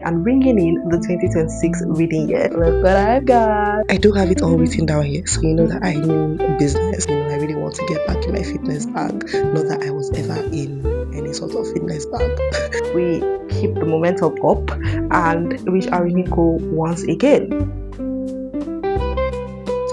and bringing in the 2026 reading year. Look what I've got. I do have it all written down here, so you know that I mean business. You know, I really want to get back in my fitness bag. Not that I was ever in any sort of fitness bag. We keep the momentum up and reach our reading goal once again.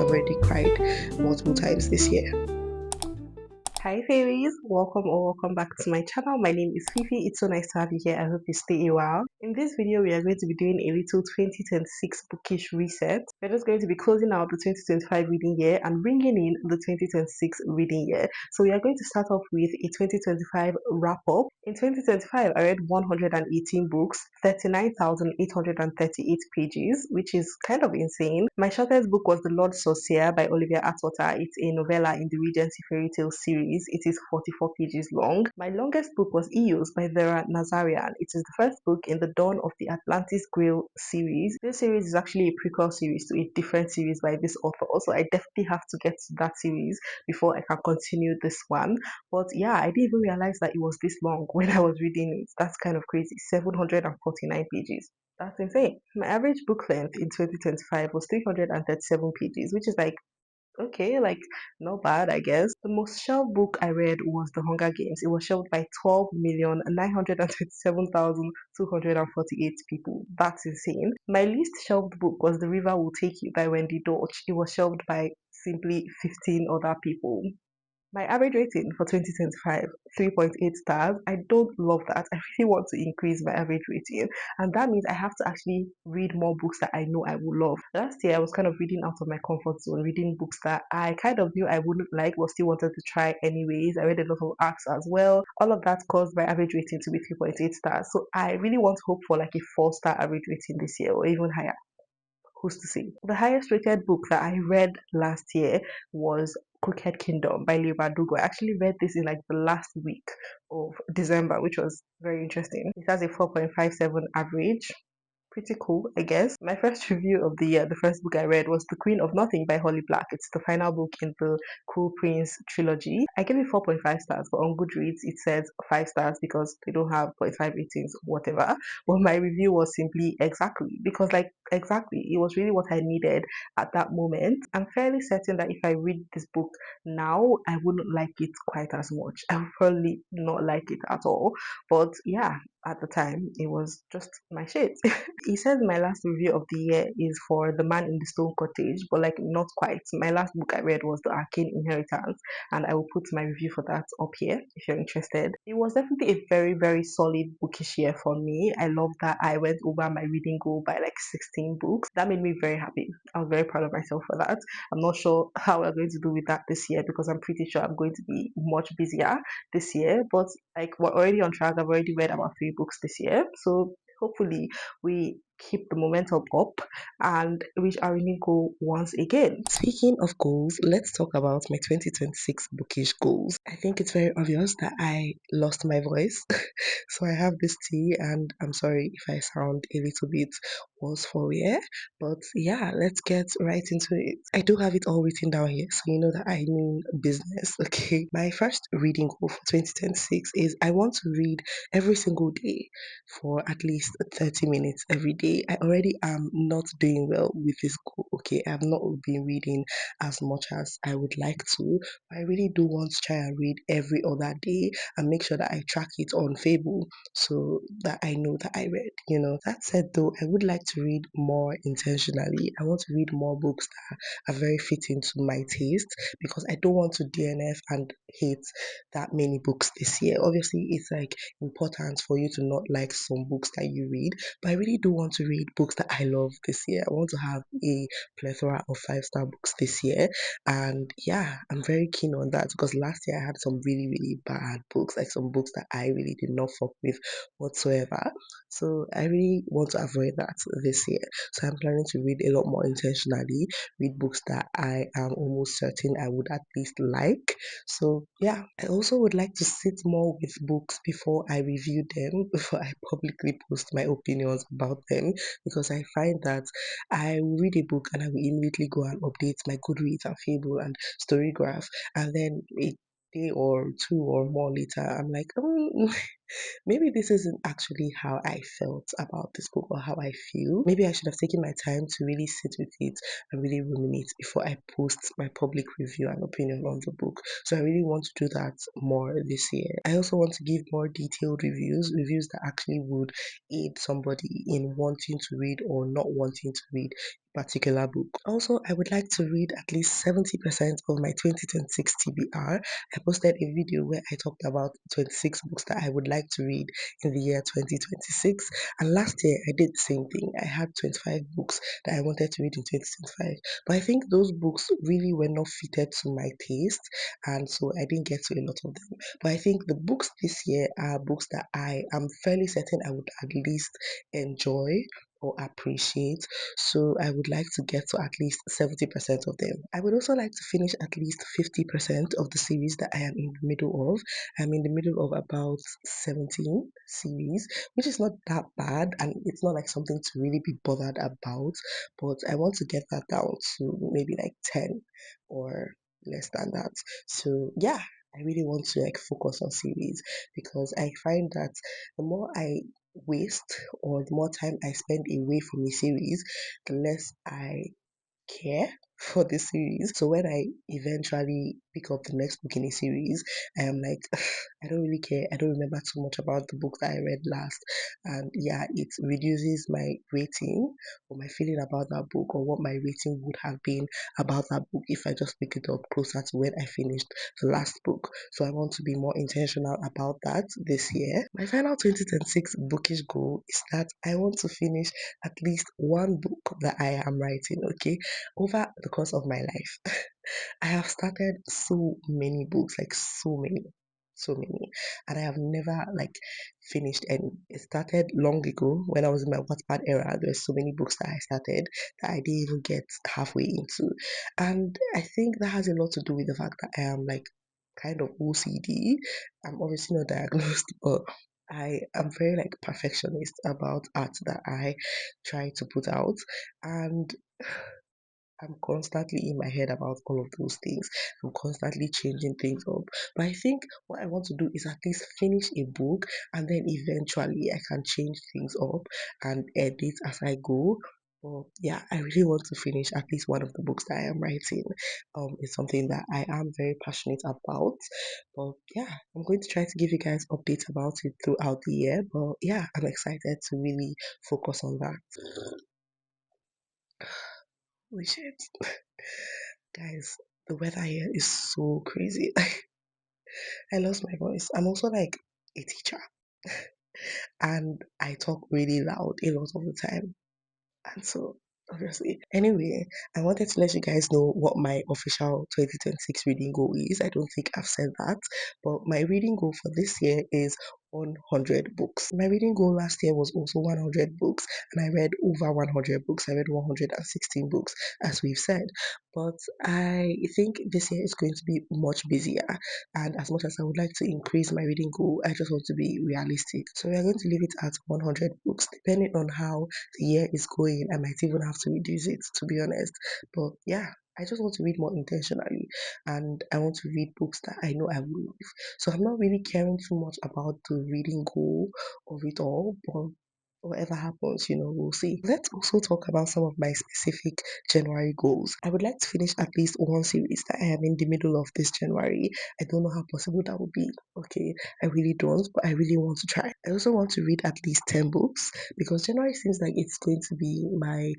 I've already cried multiple times this year. Hi fairies, welcome or welcome back to my channel. My name is Fifi. It's so nice to have you here. I hope you stay a while. In this video, we are going to be doing a little 2026 bookish reset. We're just going to be closing out the 2025 reading year and bringing in the 2026 reading year. So we are going to start off with a 2025 wrap up. In 2025, I read 118 books, 39,838 pages, which is kind of insane. My shortest book was The Lord Saucier by Olivia Atwater. It's a novella in the Regency fairy tale series. It is 44 pages long. My longest book was Eos by Vera Nazarian. It is the first book in the Dawn of the Atlantis Grail series. This series is actually a prequel series to a different series by this author. Also, I definitely have to get to that series before I can continue this one. But yeah, I didn't even realize that it was this long when I was reading it. That's kind of crazy. 749 pages. That's insane. My average book length in 2025 was 337 pages, which is like, okay, like not bad, I guess. The most shelved book I read was The Hunger Games. It was shelved by 12,927,248 people. That's insane. My least shelved book was The River Will Take You by Wendy Dodge. It was shelved by simply 15 other people. My average rating for 2025, 3.8 stars. I don't love that. I really want to increase my average rating. And that means I have to actually read more books that I know I will love. Last year, I was kind of reading out of my comfort zone, reading books that I kind of knew I wouldn't like, but still wanted to try anyways. I read a lot of arcs as well. All of that caused my average rating to be 3.8 stars. So I really want to hope for like a 4-star average rating this year or even higher. Who's to say? The highest rated book that I read last year was Crooked Kingdom by Leigh Bardugo. I actually read this in like the last week of December, which was very interesting. It has a 4.57 average. Pretty cool, I guess. My first review of the year, the first book I read was The Queen of Nothing by Holly Black. It's the final book in the Cool Prince trilogy. I gave it 4.5 stars, but on Goodreads it says 5 stars because they don't have 0.5 ratings, whatever. But my review was simply exactly because, like, exactly, it was really what I needed at that moment. I'm fairly certain that if I read this book now, I wouldn't like it quite as much. I would probably not like it at all. But yeah, at the time, it was just my shit. He says my last review of the year is for The Man in the Stone Cottage, but like not quite. My last book I read was The Arcane Inheritance, and I will put my review for that up here if you're interested. It was definitely a very, very solid bookish year for me. I love that I went over my reading goal by like 16 books. That made me very happy. I was very proud of myself for that. I'm not sure how we're going to do with that this year because I'm pretty sure I'm going to be much busier this year, but like we're already on track. I've already read about 3 books this year, so hopefully we keep the momentum up and reach our reading goal once again. Speaking of goals, let's talk about my 2026 bookish goals. I think it's very obvious that I lost my voice, so I have this tea, and I'm sorry if I sound a little bit worse for wear, but yeah, let's get right into it. I do have it all written down here, so you know that I mean business. Okay, my first reading goal for 2026 is I want to read every single day for at least 30 minutes every day. I already am not doing well with this goal. Okay, I have not been reading as much as I would like to. I really do want to try and read every other day and make sure that I track it on Fable so that I know that I read. You know, that said though, I would like to read more intentionally. I want to read more books that are very fitting to my taste because I don't want to DNF and hate that many books this year. Obviously, it's like important for you to not like some books that you read, but I really do want to read books that I love this year. I want to have a plethora of 5-star books this year, and yeah, I'm very keen on that because last year I had some really, really bad books, like some books that I really did not fuck with whatsoever. So I really want to avoid that this year. So I'm planning to read a lot more intentionally, read books that I am almost certain I would at least like. So yeah, I also would like to sit more with books before I review them, before I publicly post my opinions about them, because I find that I will read a book and I will immediately go and update my Goodreads and Fable and Storygraph, and then a day or two or more later, I'm like, Maybe this isn't actually how I felt about this book or how I feel. Maybe I should have taken my time to really sit with it and really ruminate before I post my public review and opinion on the book. So I really want to do that more this year. I also want to give more detailed reviews, reviews that actually would aid somebody in wanting to read or not wanting to read particular book. Also, I would like to read at least 70% of my 2026 TBR. I posted a video where I talked about 26 books that I would like to read in the year 2026. And last year I did the same thing. I had 25 books that I wanted to read in 2025. But I think those books really were not fitted to my taste. And so I didn't get to a lot of them. But I think the books this year are books that I am fairly certain I would at least enjoy or appreciate. So I would like to get to at least 70% of them. I would also like to finish at least 50% of the series that I am in the middle of. I'm in the middle of about 17 series, which is not that bad and it's not like something to really be bothered about, but I want to get that down to maybe like 10 or less than that. So yeah, I really want to like focus on series because I find that the more I waste or the more time I spend away from a series, the less I care for the series. So when I eventually pick up the next book in a series, I am like, I don't really care. I don't remember too much about the book that I read last. And yeah, it reduces my rating or my feeling about that book or what my rating would have been about that book if I just pick it up closer to when I finished the last book. So I want to be more intentional about that this year. My final 2026 bookish goal is that I want to finish at least one book that I am writing, okay? Over the course of my life, I have started so many books, like so many, and I have never like finished any. It started long ago when I was in my Wattpad era. There's so many books that I started that I didn't even get halfway into, and I think that has a lot to do with the fact that I am like kind of OCD. I'm obviously not diagnosed, but I am very like perfectionist about art that I try to put out, and I'm constantly in my head about all of those things. I'm constantly changing things up. But I think what I want to do is at least finish a book and then eventually I can change things up and edit as I go. But yeah, I really want to finish at least one of the books that I am writing. It's something that I am very passionate about. But yeah, I'm going to try to give you guys updates about it throughout the year. But yeah, I'm excited to really focus on that. Holy shit. Guys, the weather here is so crazy. I lost my voice. I'm also like a teacher and I talk really loud a lot of the time. And so, obviously, anyway, I wanted to let you guys know what my official 2026 reading goal is. I don't think I've said that, but my reading goal for this year is 100 books. My reading goal last year was also 100 books, and I read over 100 books. I read 116 books, as we've said. But I think this year is going to be much busier, and as much as I would like to increase my reading goal, I just want to be realistic. So we are going to leave it at 100 books, depending on how the year is going. I might even have to reduce it, to be honest. But yeah, I just want to read more intentionally and I want to read books that I know I will love. So I'm not really caring too much about the reading goal of it all, but whatever happens, we'll see. Let's also talk about some of my specific January goals. I would like to finish at least one series that I am in the middle of this January. I don't know how possible that would be. Okay, I really don't, but I really want to try. I also want to read at least 10 books because January seems like it's going to be my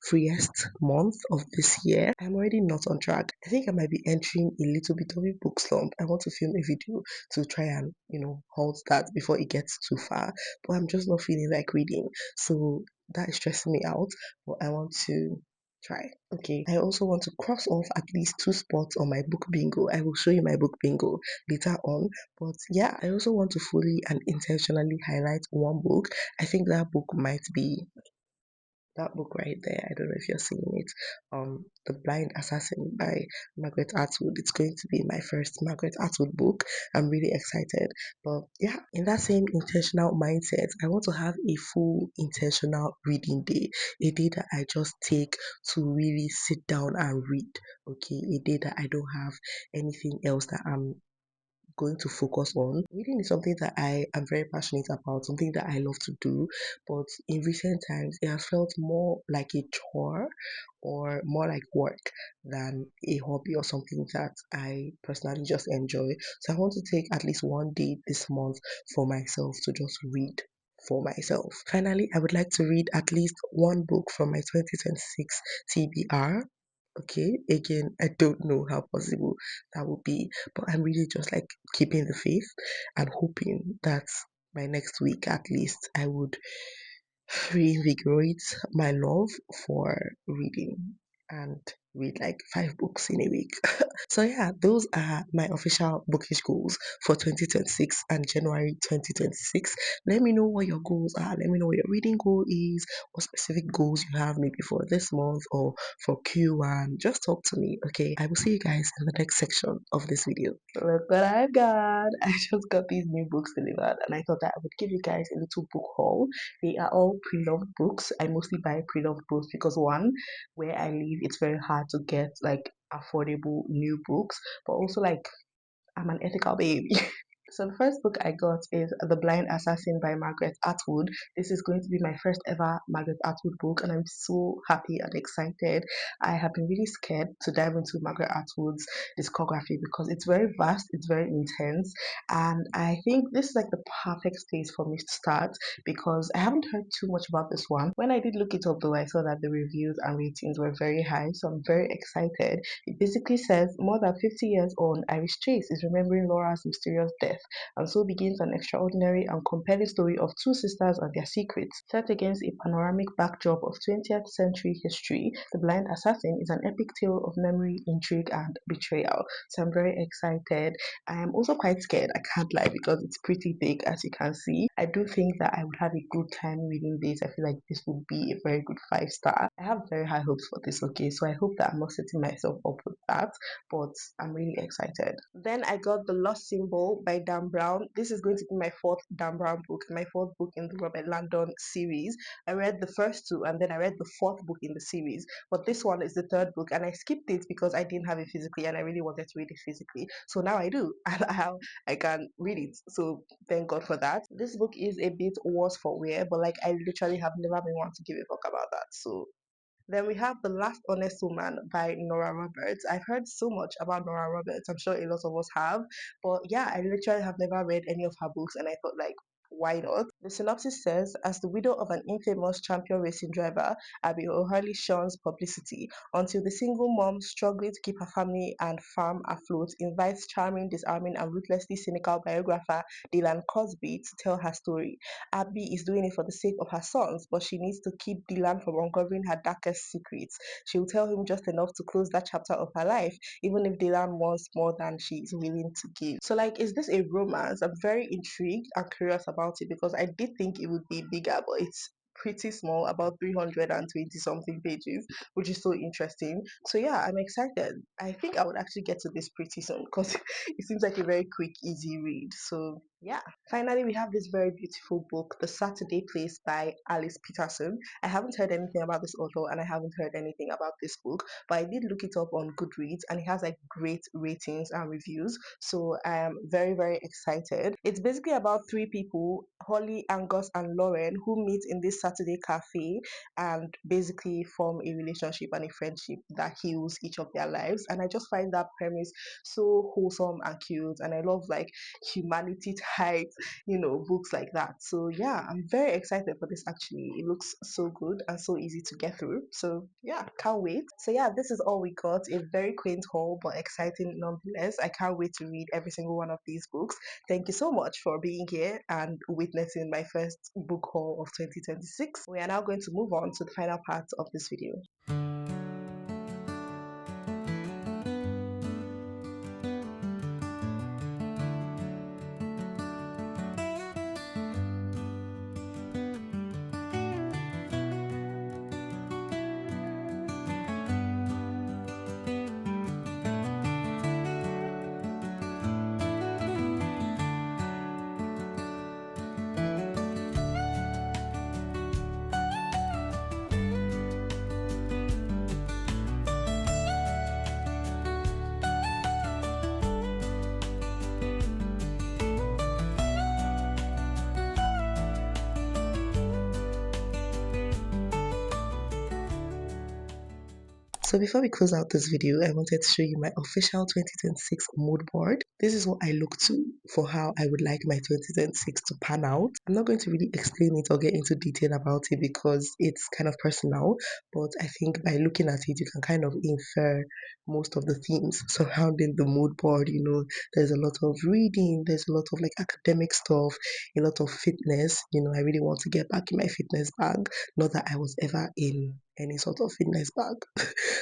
freest month of this year. I'm already not on track. I think I might be entering a little bit of a book slump. I want to film a video to try and, halt that before it gets too far. But I'm just not feeling like reading. So that is stressing me out. But I want to try. Okay. I also want to cross off at least two spots on my book bingo. I will show you my book bingo later on. But yeah, I also want to fully and intentionally highlight one book. I think that book might be that book right there. I don't know if you're seeing it. The Blind Assassin by Margaret Atwood. It's going to be my first Margaret Atwood book. I'm really excited. But yeah, in that same intentional mindset, I want to have a full intentional reading day. A day that I just take to really sit down and read. Okay, a day that I don't have anything else that I'm going to focus on. Reading is something that I am very passionate about, something that I love to do, but in recent times it has felt more like a chore or more like work than a hobby or something that I personally just enjoy. So I want to take at least one day this month for myself to just read for myself. Finally, I would like to read at least one book from my 2026 TBR. Okay, again, I don't know how possible that will be, but I'm really just like keeping the faith and hoping that by next week at least I would reinvigorate my love for reading and read like 5 books in a week. So yeah, those are my official bookish goals for 2026 and January 2026. Let me know what your goals are. Let me know what your reading goal is, what specific goals you have maybe for this month or for Q1. Just talk to me, okay? I will see you guys in the next section of this video. Look what I've got. I just got these new books delivered and I thought that I would give you guys a little book haul. They are all pre-loved books. I mostly buy pre-loved books because one, where I live, it's very hard to get like affordable new books, but also like I'm an ethical baby. So the first book I got is The Blind Assassin by Margaret Atwood. This is going to be my first ever Margaret Atwood book and I'm so happy and excited. I have been really scared to dive into Margaret Atwood's discography because it's very vast, it's very intense, and I think this is like the perfect space for me to start because I haven't heard too much about this one. When I did look it up though, I saw that the reviews and ratings were very high, so I'm very excited. It basically says more than 50 years on, Iris Chase is remembering Laura's mysterious death, and so begins an extraordinary and compelling story of two sisters and their secrets. Set against a panoramic backdrop of 20th century history, The Blind Assassin is an epic tale of memory, intrigue, and betrayal. So I'm very excited. I am also quite scared, I can't lie, because it's pretty big as you can see. I do think that I would have a good time reading this. I feel like this would be a very good 5 star. I have very high hopes for this, okay? So I hope that I'm not setting myself up with that, but I'm really excited. Then I got The Lost Symbol by Dan Brown. This is going to be my fourth Dan Brown book, my fourth book in the Robert Landon series. I read the first two and then I read the fourth book in the series, but this one is the third book and I skipped it because I didn't have it physically and I really wanted to read it physically. So now I do and I can read it. So thank God for that. This book is a bit worse for wear, but like I literally have never been one to give a fuck about that. So then we have The Last Honest Woman by Nora Roberts. I've heard so much about Nora Roberts. I'm sure a lot of us have. But yeah, I literally have never read any of her books and I thought like, why not? The synopsis says, as the widow of an infamous champion racing driver, Abby O'Hurley shuns publicity until the single mom struggling to keep her family and farm afloat invites charming, disarming, and ruthlessly cynical biographer Dylan Cosby to tell her story. Abby is doing it for the sake of her sons, but she needs to keep Dylan from uncovering her darkest secrets. She'll tell him just enough to close that chapter of her life, even if Dylan wants more than she is willing to give. So, like, is this a romance? I'm very intrigued and curious about it because I did think it would be bigger, but it's pretty small, about 320 something pages, which is so interesting. So yeah, I'm excited. I think I would actually get to this pretty soon because it seems like a very quick, easy read. So yeah. Finally, we have this very beautiful book, The Saturday Place by Alice Peterson. I haven't heard anything about this author and I haven't heard anything about this book, but I did look it up on Goodreads and it has like great ratings and reviews. So I am very, very excited. It's basically about three people, Holly, Angus, and Lauren, who meet in this Saturday cafe and basically form a relationship and a friendship that heals each of their lives. And I just find that premise so wholesome and cute. And I love like humanity type, books like that. So yeah, I'm very excited for this actually. It looks so good and so easy to get through. So yeah, can't wait. So yeah, this is all we got. A very quaint haul, but exciting nonetheless. I can't wait to read every single one of these books. Thank you so much for being here and witnessing my first book haul of 2026. We are now going to move on to the final part of this video. So before we close out this video, I wanted to show you my official 2026 mood board. This is what I look to for how I would like my 2026 to pan out. I'm not going to really explain it or get into detail about it because it's kind of personal, but I think by looking at it, you can kind of infer most of the themes surrounding the mood board. There's a lot of reading, there's a lot of like academic stuff, a lot of fitness. I really want to get back in my fitness bag. Not that I was ever in any sort of fitness bag,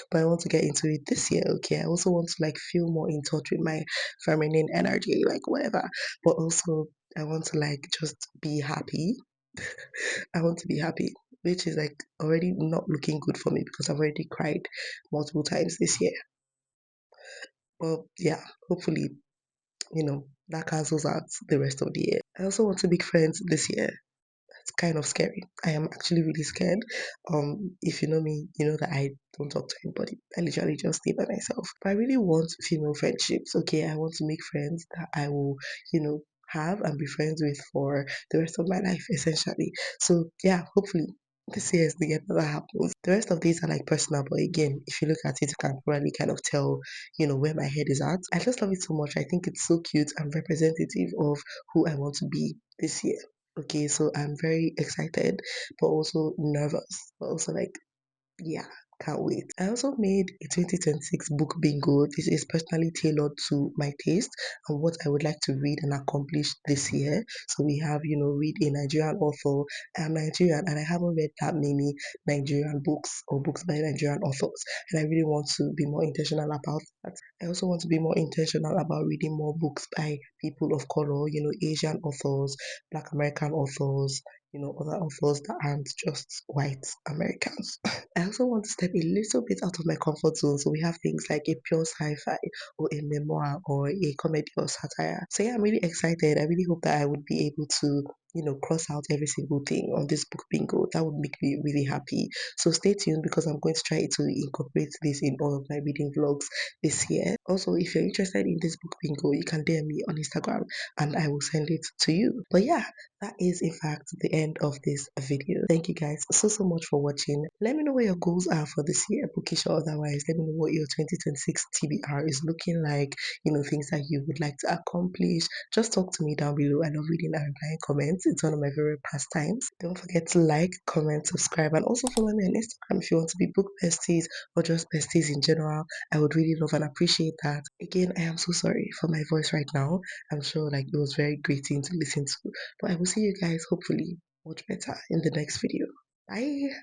but I want to get into it this year. Okay, I also want to like feel more in touch with my feminine energy, like whatever. But also, I want to like just be happy. I want to be happy, which is like already not looking good for me because I've already cried multiple times this year. But yeah, hopefully, that cancels out the rest of the year. I also want to make friends this year. It's kind of scary. I am actually really scared. If you know me, you know that I don't talk to anybody. I literally just stay by myself. But I really want female friendships. Okay, I want to make friends that I will, have and be friends with for the rest of my life, essentially. So yeah, hopefully this year is the year that happens. The rest of these are like personal, but again, if you look at it, you can probably kind of tell, where my head is at. I just love it so much. I think it's so cute and representative of who I want to be this year. Okay, so I'm very excited, but also nervous, but also like, yeah, can't wait. I also made a 2026 book bingo. This is personally tailored to my taste and what I would like to read and accomplish this year. So we have, read a Nigerian author. I'm Nigerian and I haven't read that many Nigerian books or books by Nigerian authors. And I really want to be more intentional about that. I also want to be more intentional about reading more books by people of color, Asian authors, Black American authors, other authors that aren't just white Americans. I also want to step a little bit out of my comfort zone. So we have things like a pure sci-fi or a memoir or a comedy or satire. So yeah, I'm really excited. I really hope that I would be able to, cross out every single thing on this book bingo. That would make me really happy. So stay tuned because I'm going to try to incorporate this in all of my reading vlogs this year. Also, if you're interested in this book bingo, you can DM me on Instagram and I will send it to you. But yeah, that is in fact the end of this video. Thank you guys so much for watching. Let me know what your goals are for this year, bookish or otherwise. Let me know what your 2026 TBR is looking like, things that you would like to accomplish. Just talk to me down below. I love reading and replying comments. It's one of my favorite pastimes. Don't forget to like, comment, subscribe, and also follow me on Instagram if you want to be book besties or just besties in general. I would really love and appreciate that. Again, I am so sorry for my voice right now. I'm sure like it was very grating to listen to. But I will see you guys hopefully much better in the next video. Bye.